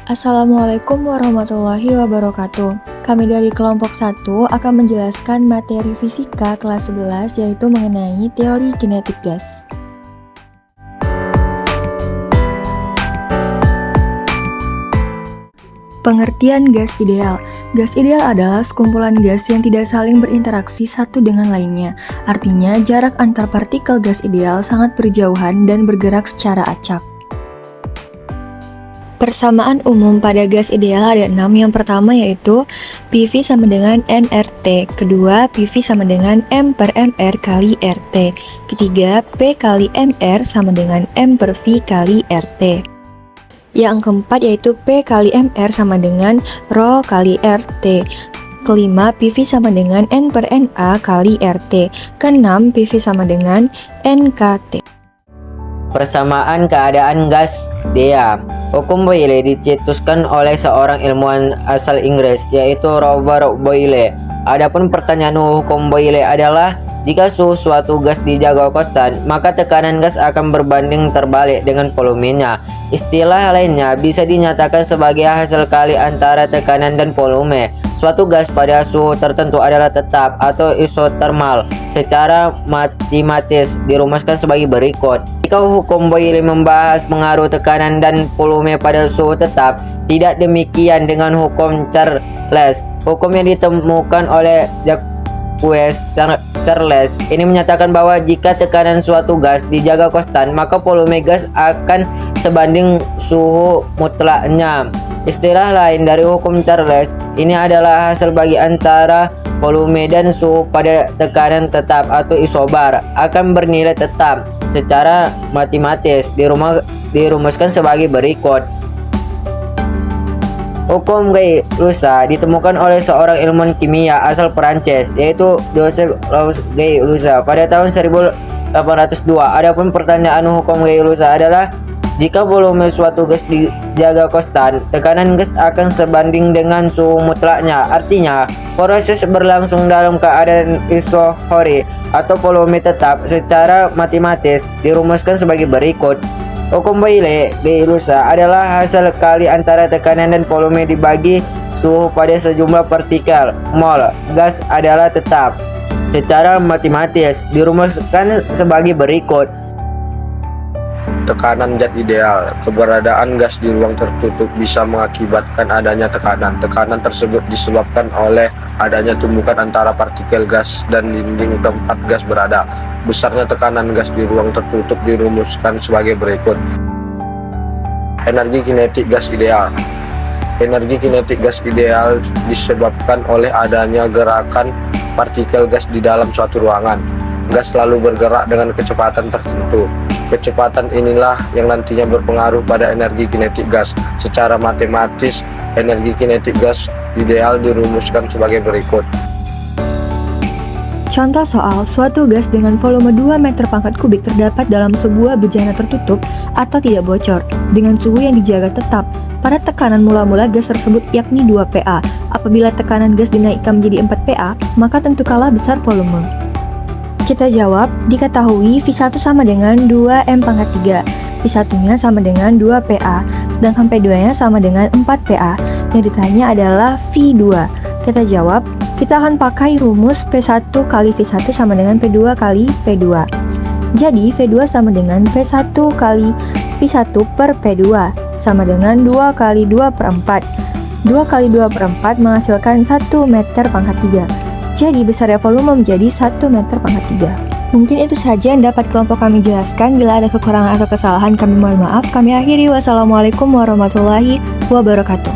Assalamualaikum warahmatullahi wabarakatuh. Kami dari kelompok 1 akan menjelaskan materi fisika kelas 11 yaitu mengenai teori kinetik gas. Pengertian gas ideal. Gas ideal adalah sekumpulan gas yang tidak saling berinteraksi satu dengan lainnya. Artinya, jarak antar partikel gas ideal sangat berjauhan dan bergerak secara acak. Persamaan umum pada gas ideal ada 6. Yang pertama yaitu PV sama dengan nRT. Kedua, PV sama dengan M per MR kali RT. Ketiga, P kali MR sama dengan M per V kali RT. Yang keempat yaitu P kali MR sama dengan Rho kali RT. Kelima, PV sama dengan N per NA kali RT. Keenam, PV sama dengan NKT. Persamaan keadaan gas Dea. Hukum Boyle dicetuskan oleh seorang ilmuwan asal Inggris yaitu Robert Boyle. Adapun pertanyaan hukum Boyle adalah jika suhu suatu gas dijaga konstan, maka tekanan gas akan berbanding terbalik dengan volumenya. Istilah lainnya bisa dinyatakan sebagai hasil kali antara tekanan dan volume. Suatu gas pada suhu tertentu adalah tetap atau isotermal. Secara matematis dirumuskan sebagai berikut. Jika hukum Boyle membahas pengaruh tekanan dan volume pada suhu tetap, tidak demikian dengan hukum Charles. Hukum yang ditemukan oleh Jacques Charles ini menyatakan bahwa jika tekanan suatu gas dijaga konstan, maka volume gas akan sebanding suhu mutlaknya. Istilah lain dari hukum Charles ini adalah hasil bagi antara volume dan suhu pada tekanan tetap atau isobar akan bernilai tetap. Secara matematis dirumuskan sebagai berikut. Hukum Gay-Lussac ditemukan oleh seorang ilmuwan kimia asal Prancis yaitu Joseph Gay-Lussac pada tahun 1802. Adapun pertanyaan hukum Gay-Lussac adalah jika volume suatu gas dijaga konstan, tekanan gas akan sebanding dengan suhu mutlaknya. Artinya, proses berlangsung dalam keadaan isohori atau volume tetap. Secara matematis dirumuskan sebagai berikut. Hukum Boyle Gay-Lussac adalah hasil kali antara tekanan dan volume dibagi suhu pada sejumlah partikel mol. Gas adalah tetap. Secara matematis dirumuskan sebagai berikut. Tekanan zat ideal. Keberadaan gas di ruang tertutup bisa mengakibatkan adanya tekanan. Tekanan tersebut disebabkan oleh adanya tumbukan antara partikel gas dan dinding tempat gas berada. Besarnya tekanan gas di ruang tertutup dirumuskan sebagai berikut. Energi kinetik gas ideal. Energi kinetik gas ideal disebabkan oleh adanya gerakan partikel gas di dalam suatu ruangan. Gas selalu bergerak dengan kecepatan tertentu. Kecepatan inilah yang nantinya berpengaruh pada energi kinetik gas. Secara matematis, energi kinetik gas ideal dirumuskan sebagai berikut. Contoh soal, suatu gas dengan volume 2 meter pangkat kubik terdapat dalam sebuah bejana tertutup atau tidak bocor dengan suhu yang dijaga tetap. Pada tekanan mula-mula gas tersebut yakni 2 PA. Apabila tekanan gas dinaikkan menjadi 4 PA, maka tentu kalah besar volume. Kita jawab, diketahui V1 sama dengan 2M pangkat 3, V1-nya sama dengan 2 PA, sedangkan P2-nya sama dengan 4 PA. Yang ditanya adalah V2. Kita jawab, kita akan pakai rumus P1 kali V1 sama dengan P2 kali V2. Jadi, V2 sama dengan P1 kali V1 per P2, sama dengan 2 kali 2 per 4. 2 kali 2 per 4 menghasilkan 1 meter pangkat 3. Jadi besarnya volume menjadi 1 meter pangkat 3. Mungkin itu saja yang dapat kelompok kami jelaskan. Bila ada kekurangan atau kesalahan kami mohon maaf. Kami akhiri. Wassalamualaikum warahmatullahi wabarakatuh.